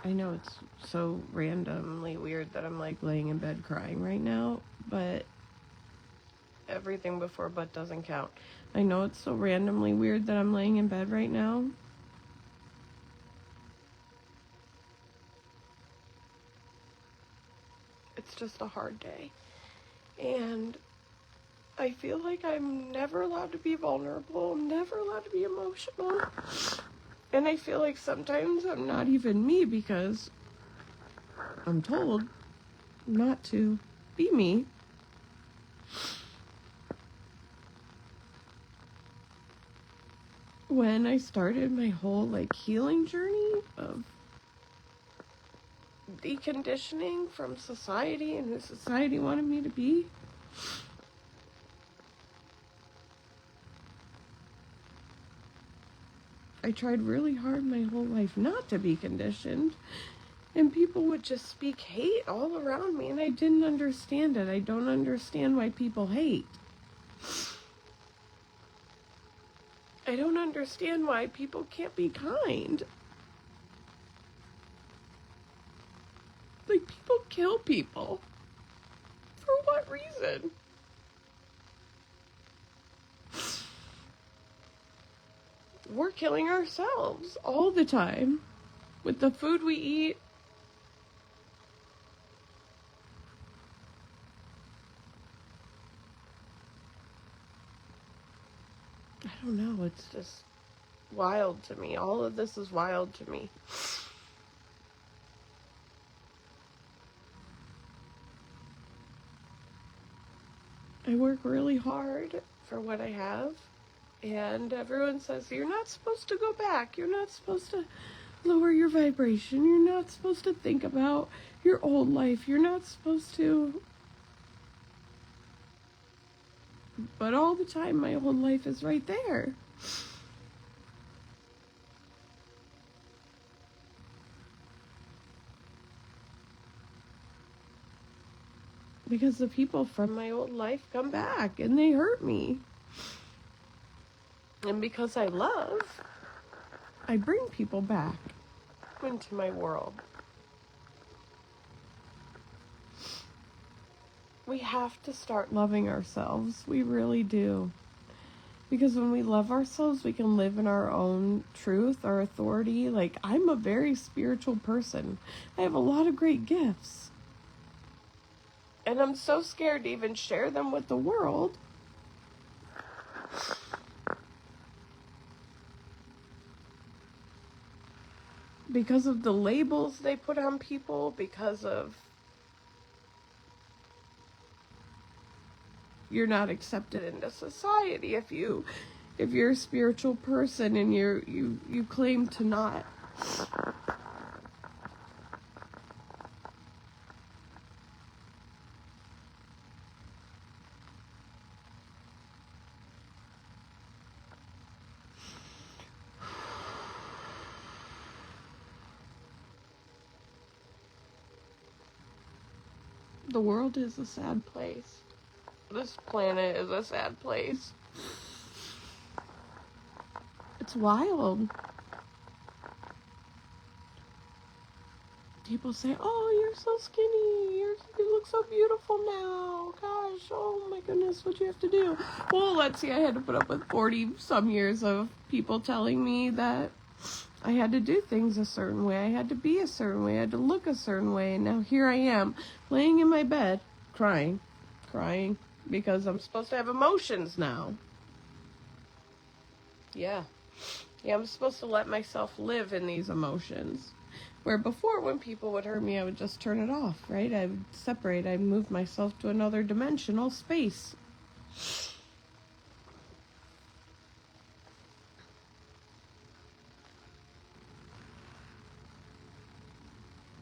I know it's so randomly weird that I'm like laying in bed crying right now, but everything before but doesn't count. I know it's so randomly weird that I'm laying in bed right now. It's just a hard day. And I feel like I'm never allowed to be vulnerable. I'm never allowed to be emotional. And I feel like sometimes I'm not even me because I'm told not to be me. When I started my whole like healing journey of deconditioning from society and who society wanted me to be, I tried really hard my whole life not to be conditioned. And people would just speak hate all around me, and I didn't understand it. I don't understand why people hate. I don't understand why people can't be kind. Like, people kill people. For what reason? We're killing ourselves all the time with the food we eat. I don't know, it's just wild to me. All of this is wild to me. I work really hard for what I have, and everyone says, you're not supposed to go back. You're not supposed to lower your vibration. You're not supposed to think about your old life. You're not supposed to. But all the time, my old life is right there. Because the people from my old life come back and they hurt me. And because I love, I bring people back into my world. We have to start loving ourselves. We really do. Because when we love ourselves, we can live in our own truth, our authority. Like, I'm a very spiritual person. I have a lot of great gifts. And I'm so scared to even share them with the world. Because of the labels they put on people, because of you're not accepted into society if you're a spiritual person and you claim to not. The world is a sad place. This planet is a sad place. It's wild. People say, oh, you're so skinny. You look so beautiful now. Gosh, oh my goodness, what'd you have to do? Well, let's see, I had to put up with 40 some years of people telling me that I had to do things a certain way. I had to be a certain way. I had to look a certain way. And now here I am, laying in my bed, crying, because I'm supposed to have emotions now. Yeah, I'm supposed to let myself live in these emotions. Where before, when people would hurt me, I would just turn it off, right? I would separate. I'd move myself to another dimensional space.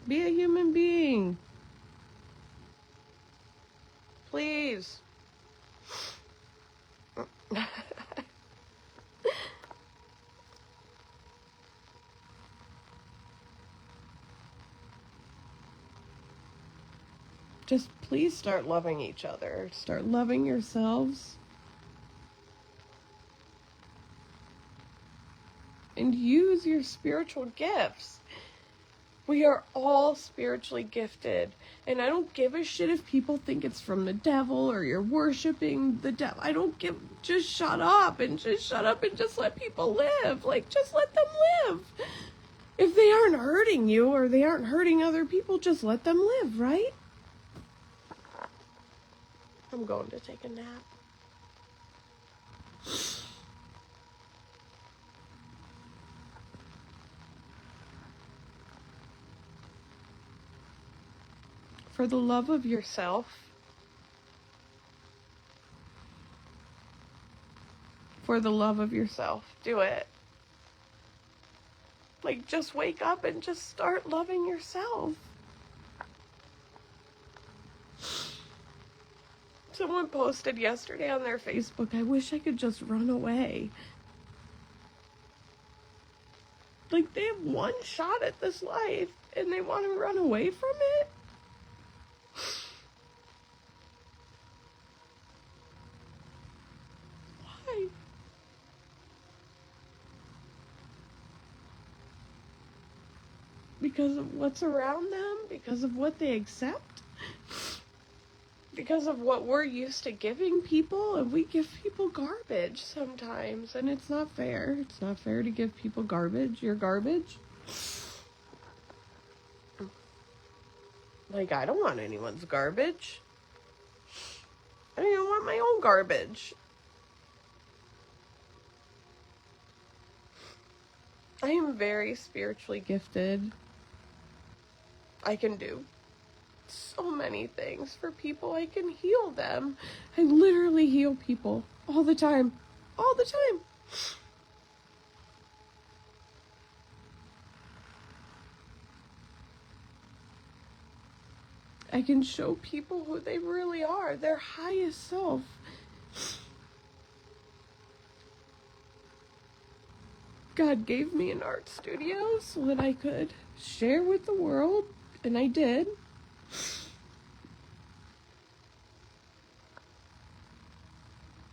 Be a human being. Please. Just please start loving each other. Start loving yourselves. And use your spiritual gifts. We are all spiritually gifted. And I don't give a shit if people think it's from the devil or you're worshiping the devil. I don't give, just shut up and just let people live. Like, just let them live. If they aren't hurting you or they aren't hurting other people, just let them live, right? I'm going to take a nap. For the love of yourself, do it. Like, just wake up and just start loving yourself. Someone posted yesterday on their Facebook, I wish I could just run away. Like, they have one shot at this life, and they want to run away from it? Why? Because of what's around them? Because of what they accept? Because of what we're used to giving people? And we give people garbage sometimes, and it's not fair. It's not fair to give people garbage. You're garbage. Like, I don't want anyone's garbage. I don't even want my own garbage. I am very spiritually gifted. I can do so many things for people. I can heal them. I literally heal people all the time. All the time. I can show people who they really are, their highest self. God gave me an art studio so that I could share with the world, and I did.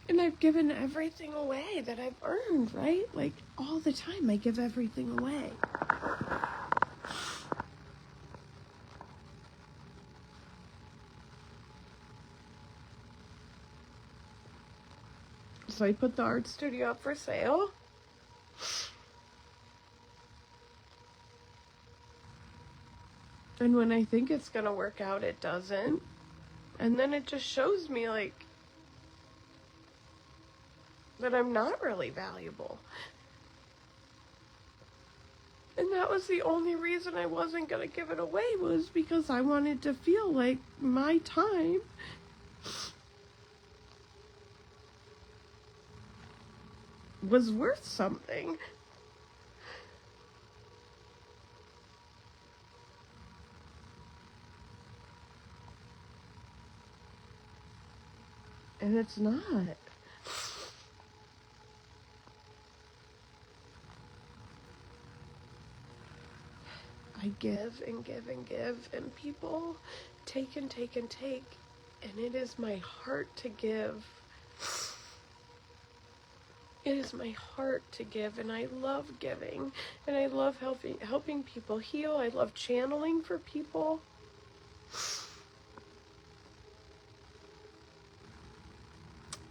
And I've given everything away that I've earned, right? Like, all the time I give everything away. So I put the art studio up for sale. And when I think it's gonna work out, it doesn't. And then it just shows me, like, that I'm not really valuable. And that was the only reason I wasn't gonna give it away, was because I wanted to feel like my time was worth something. And it's not. I give and give and give, and people take and take and take, and it is my heart to give. It is my heart to give, and I love giving, and I love helping people heal. I love channeling for people.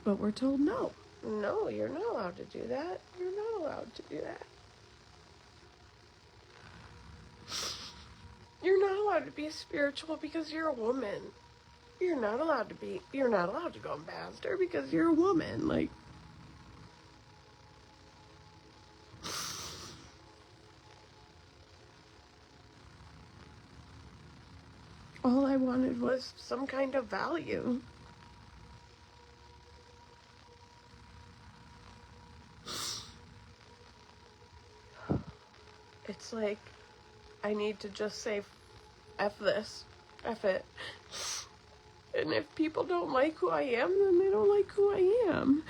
But we're told no. No, you're not allowed to do that. You're not allowed to do that. You're not allowed to be spiritual because you're a woman. You're not allowed to go ambassador because you're a woman. Like, all I wanted was some kind of value. It's like, I need to just say, F this, F it. And if people don't like who I am, then they don't like who I am.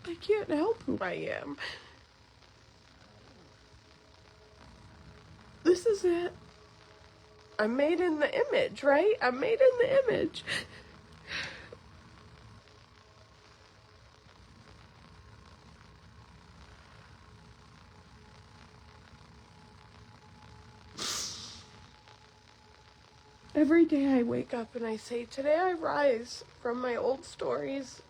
I can't help who I am. This is it. I'm made in the image, right? I'm made in the image. Every day I wake up and I say, today I rise from my old stories.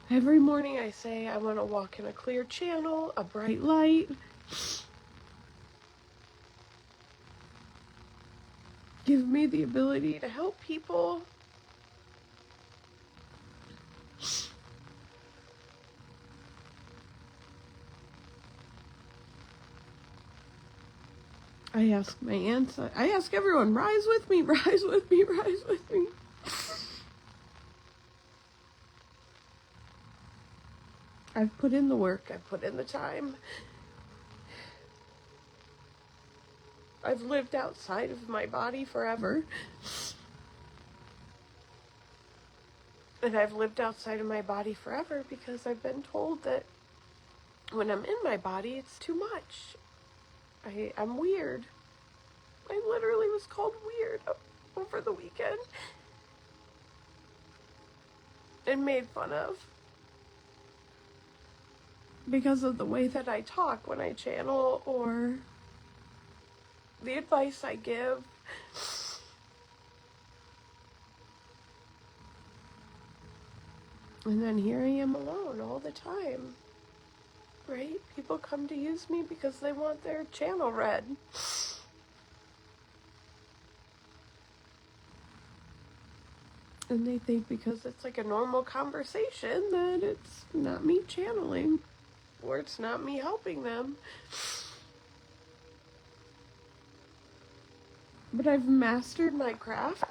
Every morning I say, I want to walk in a clear channel, a bright light. Give me the ability to help people. I ask my aunts, I ask everyone, rise with me, rise with me, rise with me. I've put in the work, I've put in the time. I've lived outside of my body forever. And I've lived outside of my body forever because I've been told that when I'm in my body, it's too much. I'm weird. I literally was called weird over the weekend and made fun of because of the way that I talk when I channel or the advice I give. And then here I am alone all the time, right? People come to use me because they want their channel read. And they think because it's like a normal conversation that it's not me channeling or it's not me helping them. But I've mastered my craft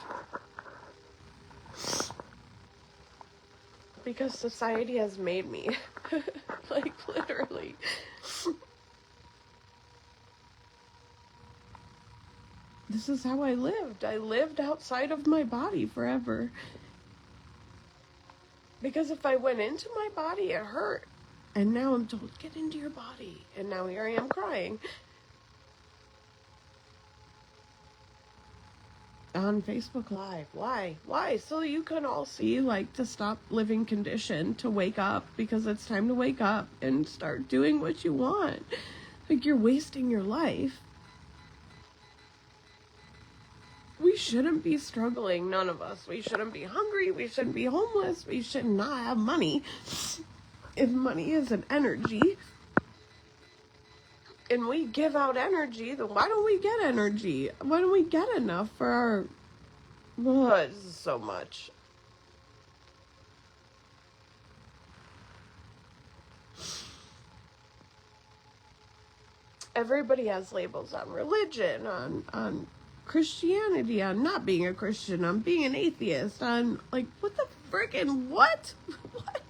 because society has made me. Like, literally. This is how I lived. I lived outside of my body forever. Because if I went into my body, it hurt. And now I'm told, get into your body. And now here I am crying. On Facebook Live. Why? Why? So you can all see, like, to stop living conditioned, to wake up, because it's time to wake up and start doing what you want. Like, you're wasting your life. We shouldn't be struggling, none of us. We shouldn't be hungry, we shouldn't be homeless, we should not have money. If money is an energy, and we give out energy, then why don't we get energy? Why don't we get enough for our... Oh, this is so much. Everybody has labels on religion, on Christianity, on not being a Christian, on being an atheist, on, like, what the frickin' what? What?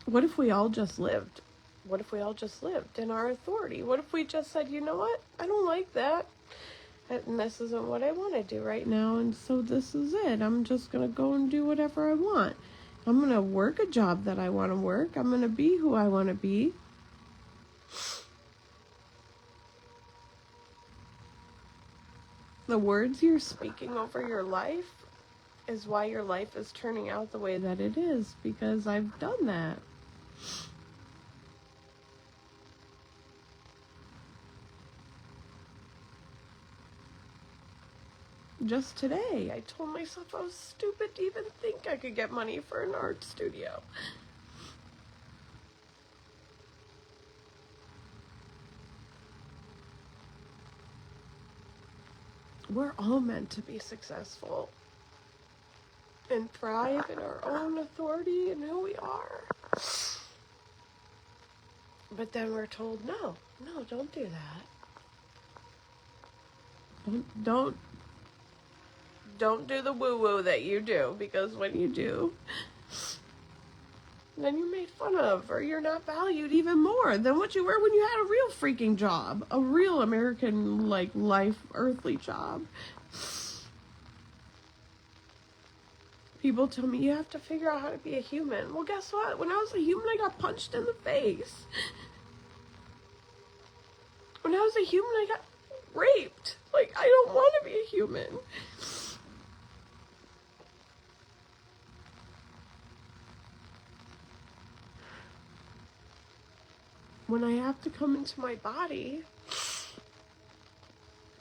What if we all just lived? What if we all just lived in our authority? What if we just said, you know what? I don't like that. And this isn't what I want to do right now. And so this is it. I'm just going to go and do whatever I want. I'm going to work a job that I want to work. I'm going to be who I want to be. The words you're speaking over your life is why your life is turning out the way that it is. Because I've done that. Just today, I told myself I was stupid to even think I could get money for an art studio. We're all meant to be successful and thrive in our own authority and who we are. But then we're told, no, don't do that. Don't do the woo-woo that you do, because when you do, then you're made fun of, or you're not valued even more than what you were when you had a real freaking job, a real American, like, life, earthly job. People tell me, you have to figure out how to be a human. Well, guess what? When I was a human, I got punched in the face. When I was a human, I got raped. Like, I don't want to be a human. when I have to come into my body,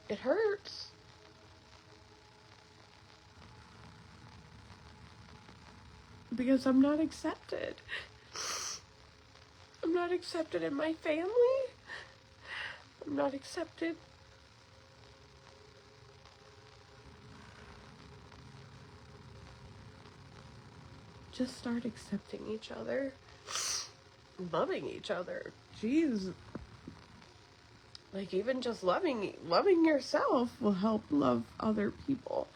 it hurts. Because I'm not accepted. I'm not accepted in my family. I'm not accepted. Just start accepting each other. Loving each other. Jeez. Like, even just loving yourself will help love other people.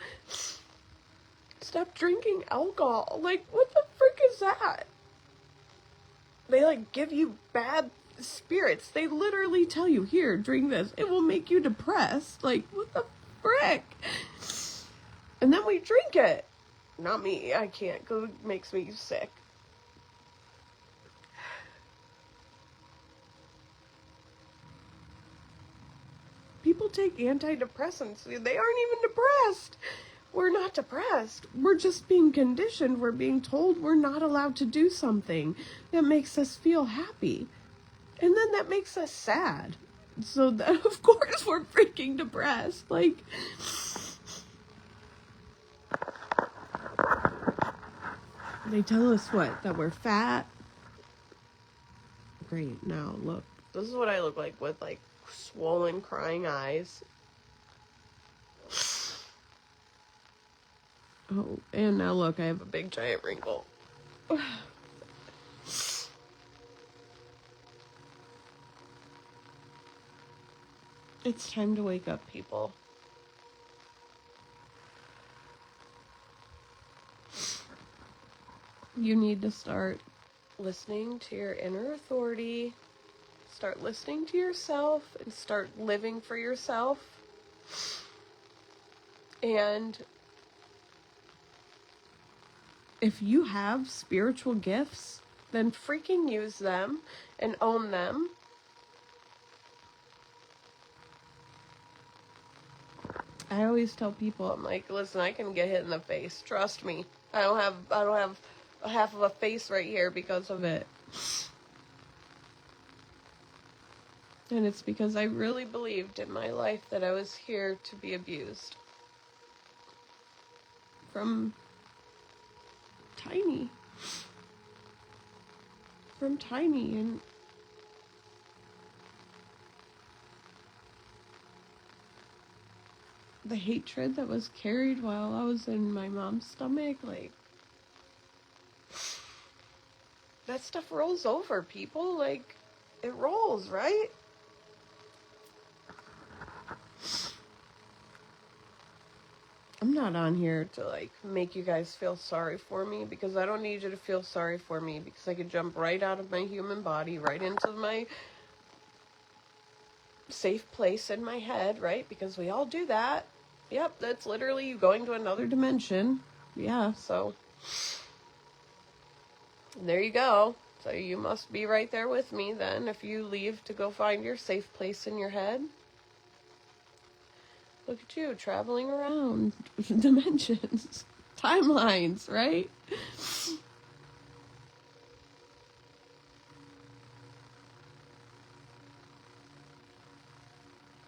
Stop drinking alcohol. Like, what the frick is that? They, like, give you bad spirits. They literally tell you, here, drink this. It will make you depressed. Like, what the frick? And then we drink it. Not me. I can't, because it makes me sick. People take antidepressants. They aren't even depressed. We're not depressed. We're just being conditioned. We're being told we're not allowed to do something that makes us feel happy. And then that makes us sad. So that, of course, we're freaking depressed. Like, they tell us what? That we're fat? Great. Now, look. This is what I look like with, like, swollen, crying eyes. Oh, and now look, I have a big giant wrinkle. It's time to wake up, people. You need to start listening to your inner authority, start listening to yourself, and start living for yourself. And if you have spiritual gifts, then freaking use them and own them. I always tell people, I'm like, listen, I can get hit in the face. Trust me. I don't have a half of a face right here because of it. And it's because I really believed in my life that I was here to be abused. From tiny. And the hatred that was carried while I was in my mom's stomach, like, that stuff rolls over, people. Like, it rolls, right? I'm not on here to, like, make you guys feel sorry for me, because I don't need you to feel sorry for me, because I could jump right out of my human body, right into my safe place in my head, right? Because we all do that. Yep, that's literally you going to another dimension. Yeah, so there you go. So you must be right there with me then if you leave to go find your safe place in your head. Look at you, traveling around dimensions, timelines, right?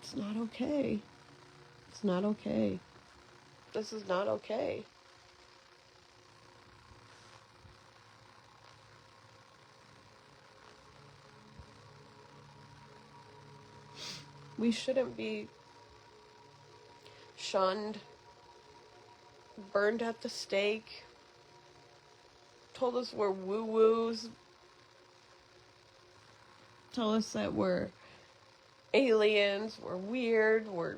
It's not okay. It's not okay. This is not okay. We shouldn't be shunned, burned at the stake, told us we're woo-woos, tell us that we're aliens, we're weird, we're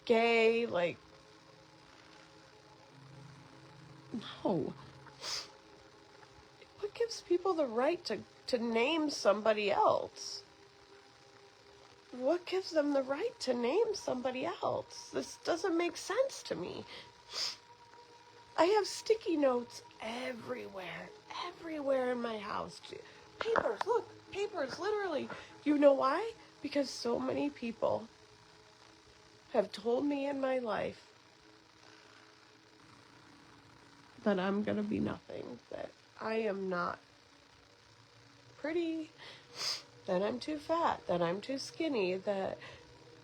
gay, like, no. What gives people the right to name somebody else? What gives them the right to name somebody else? This doesn't make sense to me. I have sticky notes everywhere in my house. Papers, look, papers, literally. You know why? Because so many people have told me in my life that I'm gonna be nothing, that I am not pretty, that I'm too fat, that I'm too skinny, that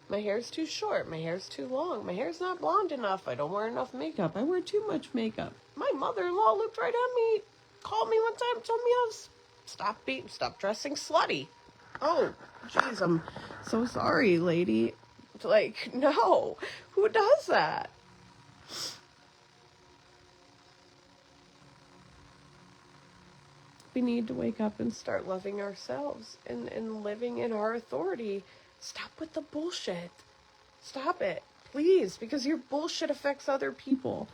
my hair's too short, my hair's too long, my hair's not blonde enough, I don't wear enough makeup, I wear too much makeup. My mother-in-law looked right at me, called me one time, told me I was stop dressing slutty. Oh, jeez, I'm so sorry, lady. Like, no, who does that? We need to wake up and start loving ourselves and living in our authority. Stop with the bullshit. Stop it, please, because your bullshit affects other people.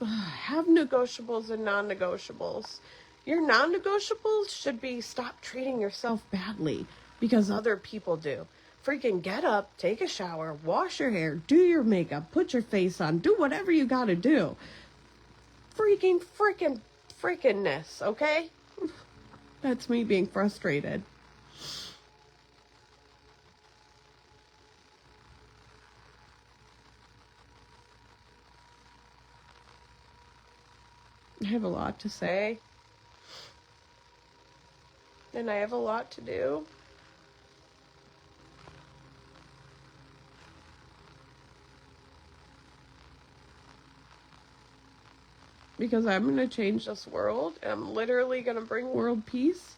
Have negotiables and non-negotiables. Your non-negotiables should be stop treating yourself badly because other people do. Freaking get up, take a shower, wash your hair, do your makeup, put your face on, do whatever you gotta do. Freakingness, okay? That's me being frustrated. I have a lot to say. And I have a lot to do. Because I'm going to change this world. I'm literally going to bring world peace.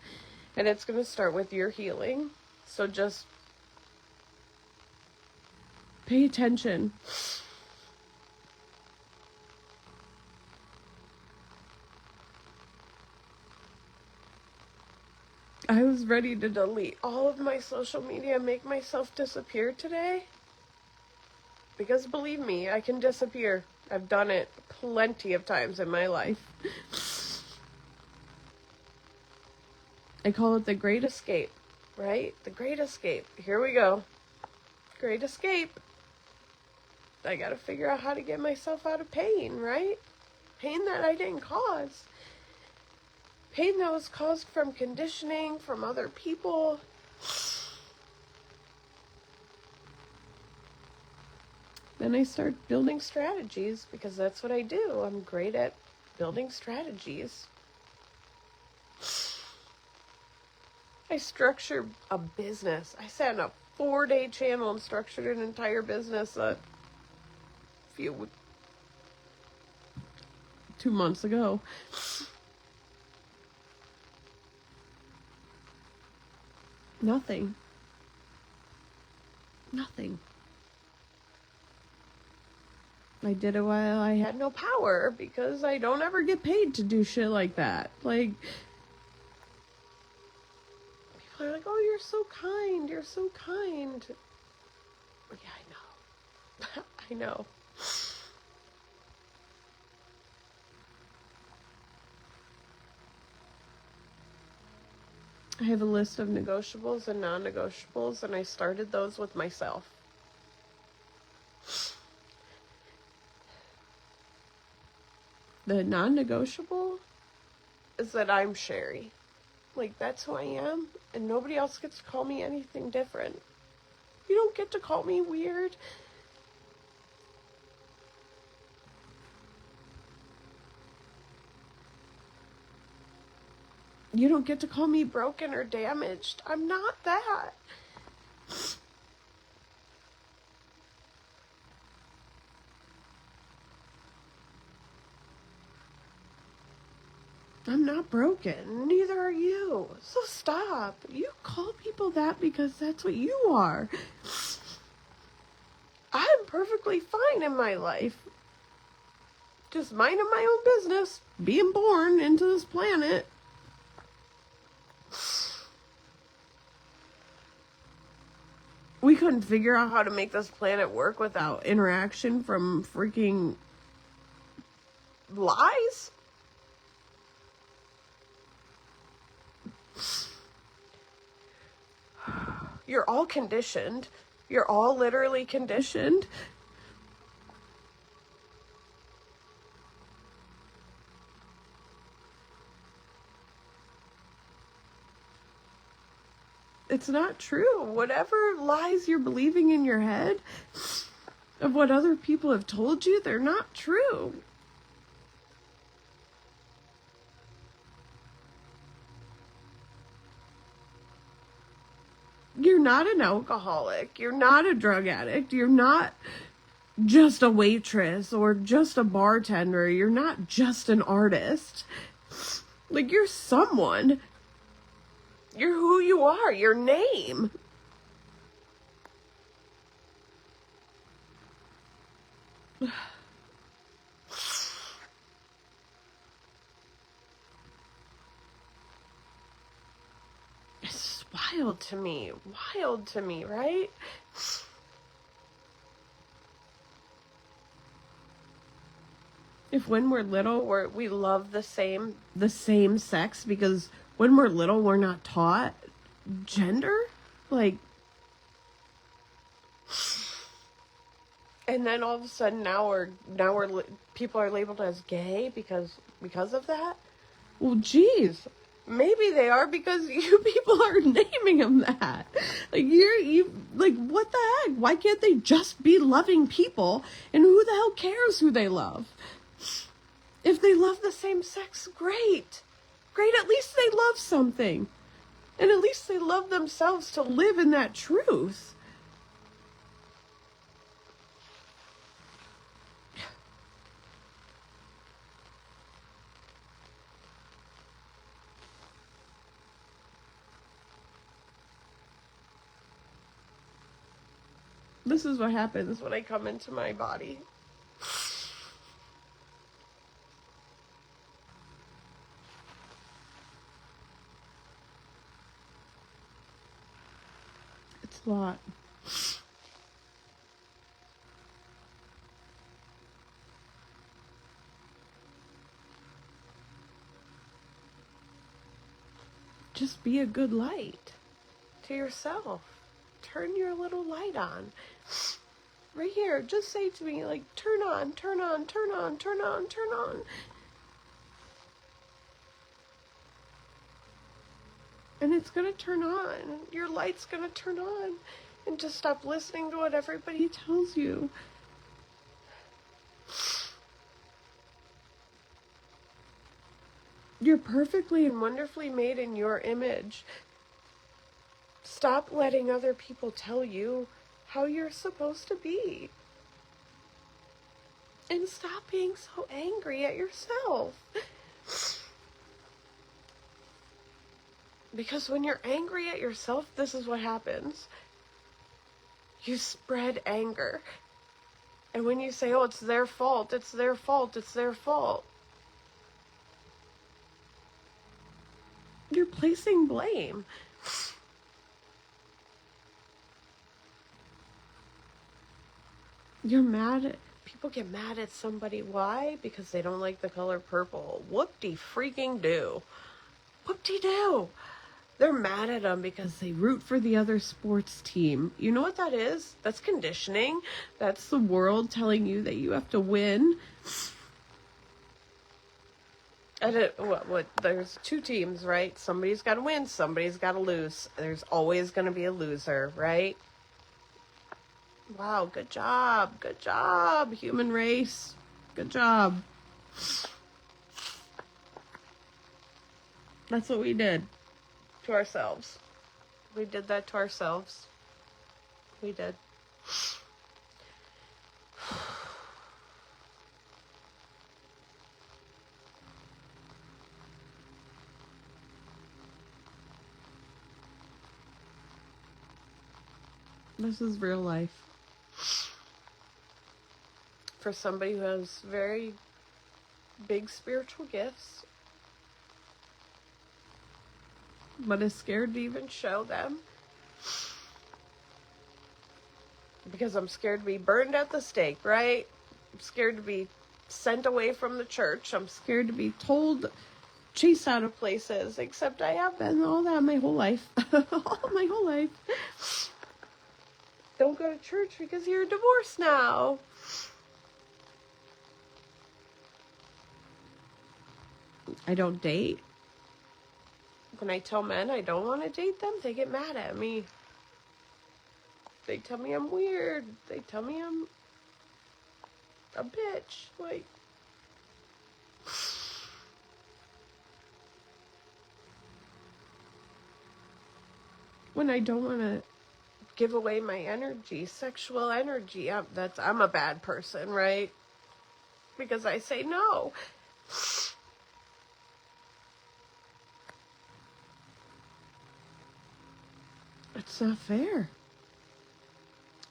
And it's going to start with your healing. So just pay attention. I was ready to delete all of my social media and make myself disappear today. Because believe me, I can disappear. I've done it plenty of times in my life. I call it the Great Escape, right? The Great Escape. Here we go. Great Escape. I gotta figure out how to get myself out of pain, right? Pain that I didn't cause. Pain that was caused from conditioning, from other people. Then I start building strategies because that's what I do. I'm great at building strategies. I structured a business. I sat in a 4-day channel and structured an entire business 2 months ago. Nothing. I did it while I had no power because I don't ever get paid to do shit like that. Like, people are like, oh, you're so kind. You're so kind. Yeah, I know. I know. I have a list of negotiables and non-negotiables, and I started those with myself. The non-negotiable is that I'm Sherry. Like, that's who I am, and nobody else gets to call me anything different. You don't get to call me weird. You don't get to call me broken or damaged. I'm not that. I'm not broken. Neither are you. So stop. You call people that because that's what you are. I'm perfectly fine in my life. Just minding my own business. Being born into this planet. We couldn't figure out how to make this planet work without interaction from freaking lies. You're all conditioned. You're all literally conditioned. It's not true. Whatever lies you're believing in your head of what other people have told you, they're not true. you're not an alcoholic. You're not a drug addict. You're not just a waitress or just a bartender. You're not just an artist. Like, you're someone. You're who you are, your name. It's wild to me, right? If when we're little, we love the same sex, because when we're little, we're not taught gender, like, and then all of a sudden now people are labeled as gay because of that. Well, geez, maybe they are, because you people are naming them that. Like, like, what the heck? Why can't they just be loving people? And who the hell cares who they love? If they love the same sex, great. At least they love something. And at least they love themselves to live in that truth. This is what happens when I come into my body. It's a lot. Just be a good light to yourself. Turn your little light on. Right here, just say to me, like, turn on, turn on, turn on, turn on, turn on. And it's gonna turn on. Your light's gonna turn on. And just stop listening to what everybody tells you. You're perfectly and wonderfully made in your image. Stop letting other people tell you how you're supposed to be. And stop being so angry at yourself. Because when you're angry at yourself, this is what happens. You spread anger. And when you say, oh, it's their fault, it's their fault, it's their fault, you're placing blame. You're mad at, people get mad at somebody. Why? Because they don't like the color purple. Whoop-de-freaking-do. Whoop-de-do. They're mad at them because they root for the other sports team. You know what that is? That's conditioning. That's the world telling you that you have to win. And there's two teams, right? Somebody's got to win, somebody's got to lose. There's always going to be a loser, right? Wow, good job, human race. Good job. That's what we did to ourselves. We did that to ourselves. We did. This is real life. For somebody who has very big spiritual gifts, but is scared to even show them. Because I'm scared to be burned at the stake, right? I'm scared to be sent away from the church. I'm scared to be told, chased out of places, except I have been all that my whole life. My whole life. Don't go to church because you're divorced now. I don't date. When I tell men I don't want to date them, they get mad at me. They tell me I'm weird. They tell me I'm a bitch. Like, when I don't want to give away my energy, sexual energy. I'm a bad person, right? Because I say no. It's not fair.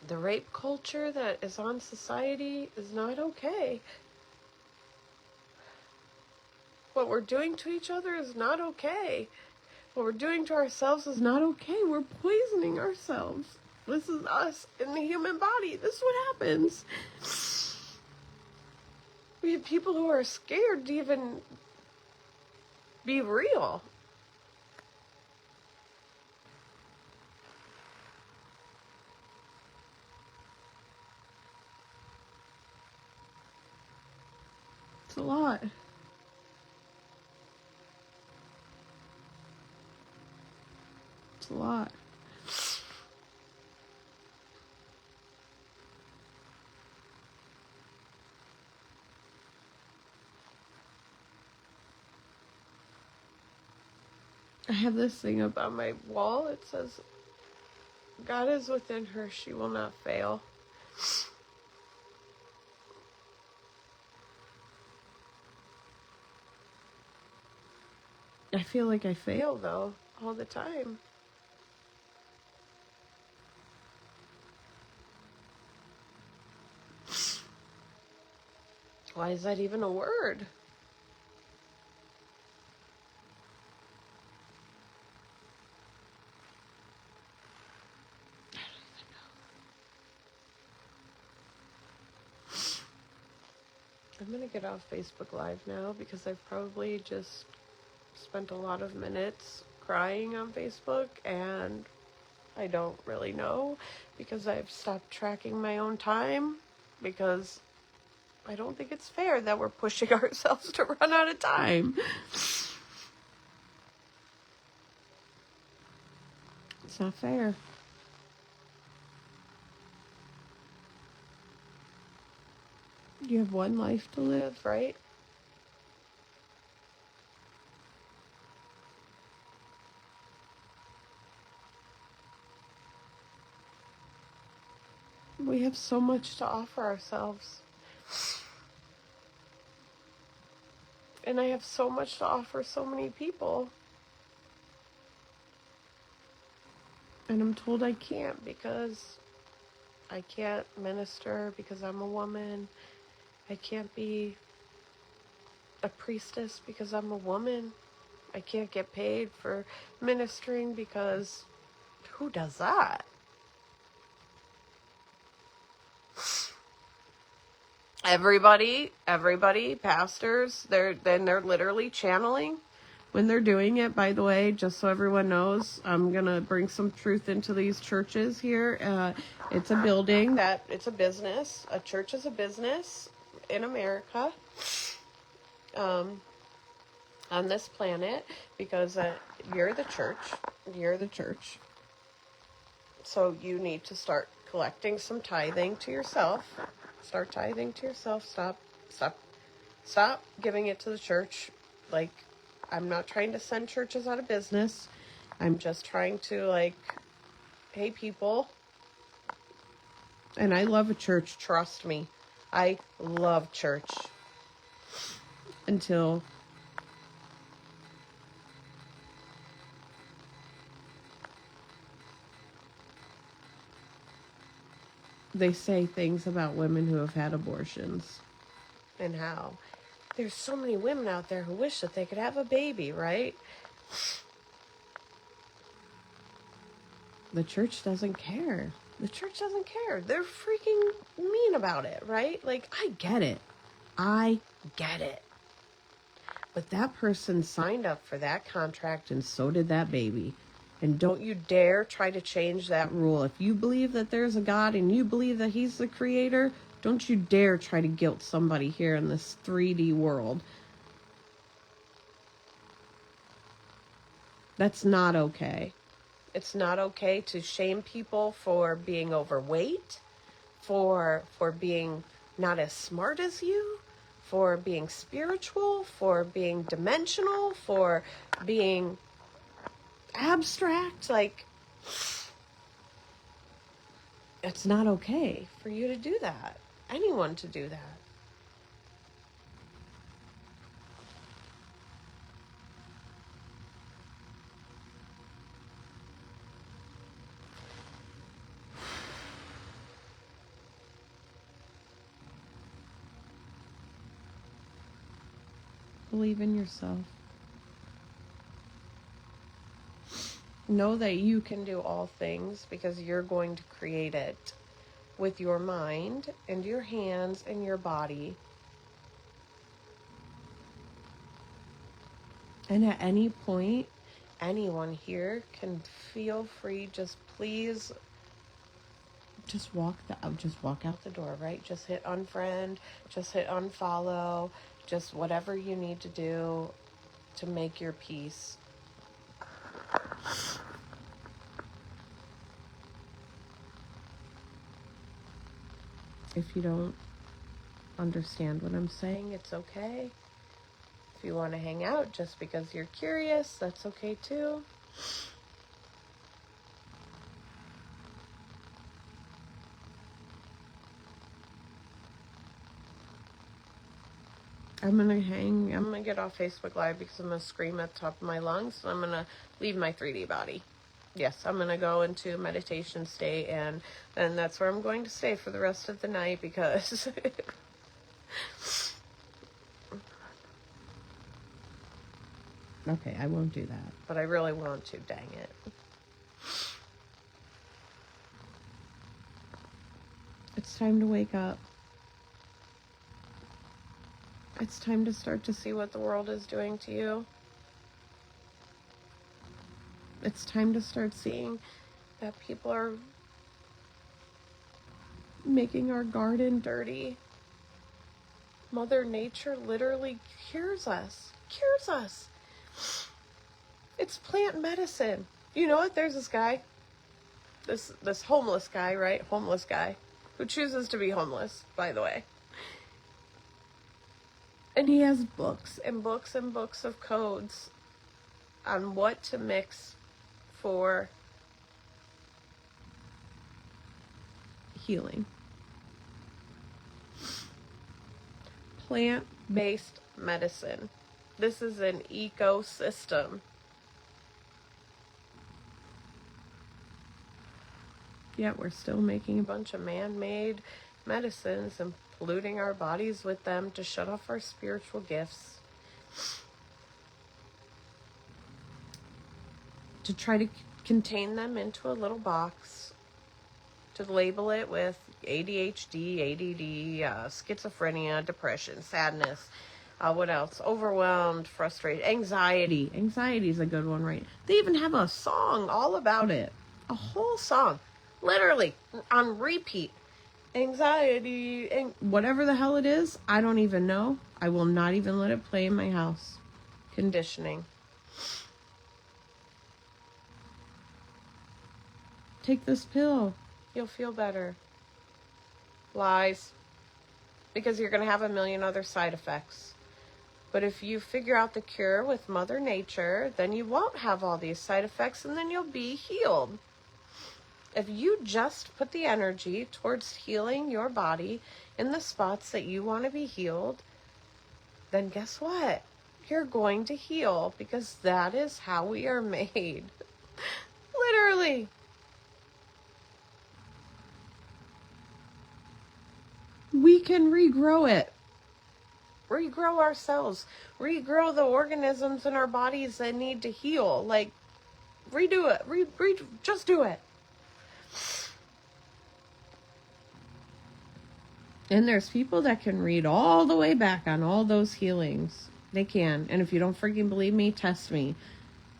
The rape culture that is on society is not okay. What we're doing to each other is not okay. What we're doing to ourselves is not okay. We're poisoning ourselves. This is us in the human body. This is what happens. We have people who are scared to even be real. It's a lot. It's a lot. I have this thing up on my wall. It says, God is within her. She will not fail. I feel like I fail, though, all the time. Why is that even a word? I'm going to get off Facebook Live now because I've probably just spent a lot of minutes crying on Facebook, and I don't really know because I've stopped tracking my own time, because I don't think it's fair that we're pushing ourselves to run out of time. It's not fair. You have one life to live, right? We have so much to offer ourselves. And I have so much to offer so many people. And I'm told I can't because I can't minister because I'm a woman. I can't be a priestess because I'm a woman. I can't get paid for ministering because who does that? Everybody, pastors, they're literally channeling when they're doing it. By the way, just so everyone knows, I'm gonna bring some truth into these churches here. It's a building it's a business. A church is a business in America, on this planet, because you're the church. You're the church. So you need to start collecting some tithing to yourself. Start tithing to yourself. Stop giving it to the church. Like, I'm not trying to send churches out of business. I'm just trying to, hey, people. And I love a church, trust me. I love church. Until they say things about women who have had abortions. And how there's so many women out there who wish that they could have a baby, right? The church doesn't care. The church doesn't care. They're freaking mean about it, right? Like, I get it. But that person signed up for that contract, and so did that baby. And don't you dare try to change that rule. If you believe that there's a God and you believe that he's the creator, don't you dare try to guilt somebody here in this 3D world. That's not okay. It's not okay to shame people for being overweight, for being not as smart as you, for being spiritual, for being dimensional, for being abstract. Like, It's not okay for you to do that. Anyone to do that. Believe in yourself. Know that you can do all things because you're going to create it with your mind and your hands and your body. And at any point, anyone here can feel free. Just please, just walk out the door, right? Just hit unfriend, just hit unfollow, just whatever you need to do to make your peace. If you don't understand what I'm saying, it's okay. If you want to hang out just because you're curious, that's okay too. I'm gonna get off Facebook Live because I'm gonna scream at the top of my lungs, and I'm gonna leave my 3D body. Yes, I'm gonna go into a meditation state, and that's where I'm going to stay for the rest of the night because okay, I won't do that, but I really want to, dang it. It's time to wake up. It's time to start to see what the world is doing to you. It's time to start seeing that people are making our garden dirty. Mother Nature literally cures us. Cures us. It's plant medicine. You know what? There's this guy. This homeless guy, right? Homeless guy. Who chooses to be homeless, by the way. And he has books and books and books of codes on what to mix for healing. Plant-based medicine. This is an ecosystem. Yet we're still making a bunch of man-made medicines and polluting our bodies with them to shut off our spiritual gifts. To try to contain them into a little box. To label it with ADHD, ADD, schizophrenia, depression, sadness. What else? Overwhelmed, frustrated, anxiety. Anxiety is a good one, right? They even have a song all about it. A whole song. Literally, on repeat. Anxiety, and whatever the hell it is, I don't even know. I will not even let it play in my house. Conditioning. Take this pill. You'll feel better. Lies. Because you're going to have a million other side effects. But if you figure out the cure with Mother Nature, then you won't have all these side effects, and then you'll be healed. If you just put the energy towards healing your body in the spots that you want to be healed, then guess what? You're going to heal, because that is how we are made. Literally. We can regrow it. Regrow ourselves. Regrow the organisms in our bodies that need to heal. Like, redo it. Just do it. And there's people that can read all the way back on all those healings. They can. And if you don't freaking believe me, test me.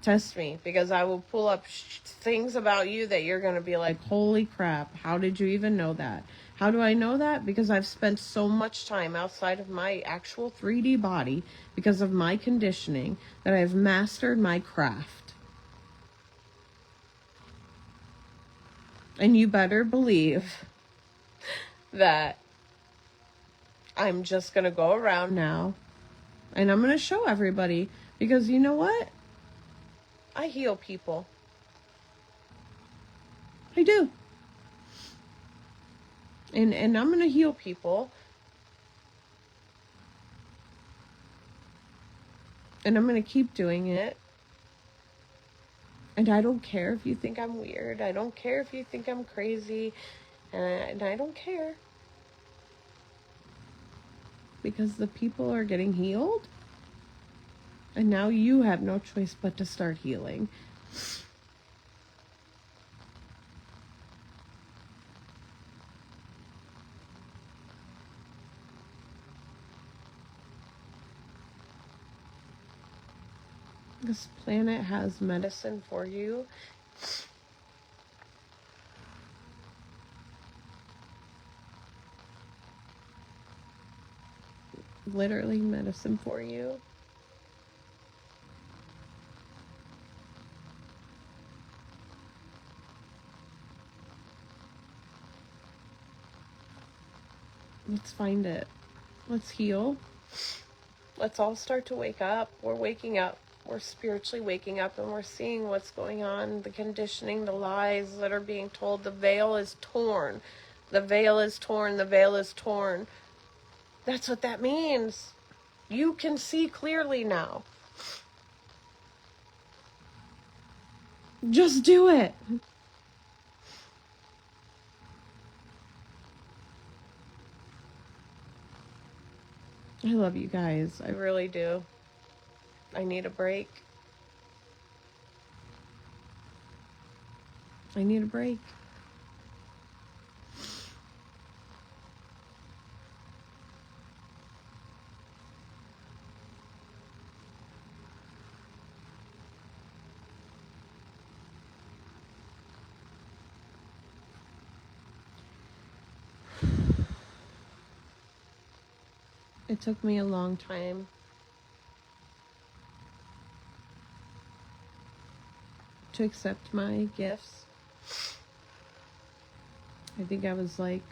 Test me. Because I will pull up things about you that you're going to be like, holy crap, how did you even know that? How do I know that? Because I've spent so much time outside of my actual 3D body because of my conditioning that I've mastered my craft. And you better believe that I'm just going to go around now and I'm going to show everybody, because you know what? I heal people. I do. And I'm going to heal people. And I'm going to keep doing it. And I don't care if you think I'm weird. I don't care if you think I'm crazy. And I don't care. Because the people are getting healed. And now you have no choice but to start healing. This planet has medicine for you. Literally medicine for you. Let's find it. Let's heal. Let's all start to wake up. We're waking up. We're spiritually waking up, and we're seeing what's going on, the conditioning, the lies that are being told. The veil is torn. The veil is torn. The veil is torn. That's what that means. You can see clearly now. Just do it. I love you guys. I really do. I need a break. I need a break. It took me a long time to accept my gifts. I think I was like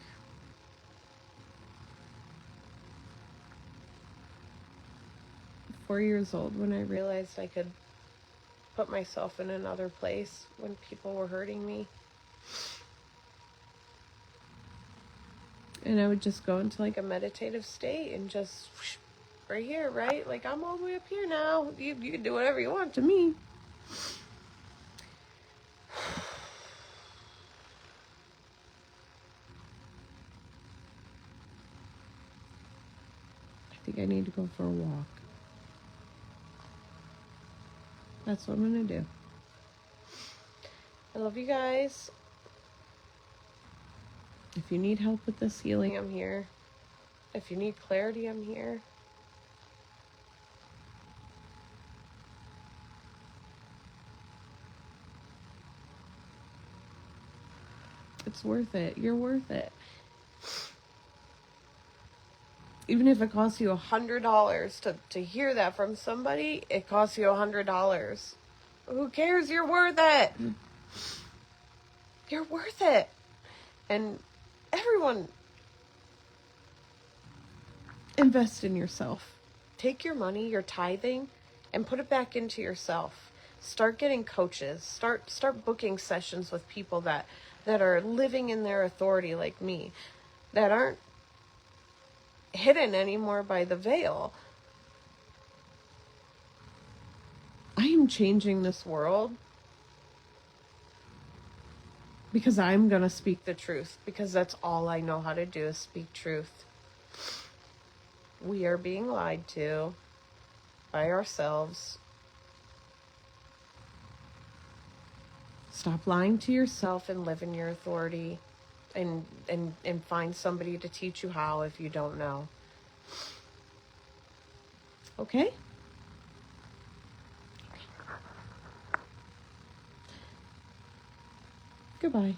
4 years old when I realized I could put myself in another place when people were hurting me. And I would just go into like a meditative state and just right here, right? Like I'm all the way up here now. You can do whatever you want to me. I think I need to go for a walk. That's what I'm gonna do. I love you guys. If you need help with this healing, I'm here. If you need clarity, I'm here. It's worth it. You're worth it. Even if it costs you $100 to hear that from somebody, it costs you $100. Who cares? You're worth it. You're worth it. And everyone, invest in yourself. Take your money, your tithing, and put it back into yourself. Start getting coaches. Start booking sessions with people that are living in their authority like me, that aren't hidden anymore by the veil. I am changing this world because I'm going to speak the truth, because that's all I know how to do is speak truth. We are being lied to by ourselves. Stop lying to yourself and live in your authority, and find somebody to teach you how if you don't know. Okay? Goodbye.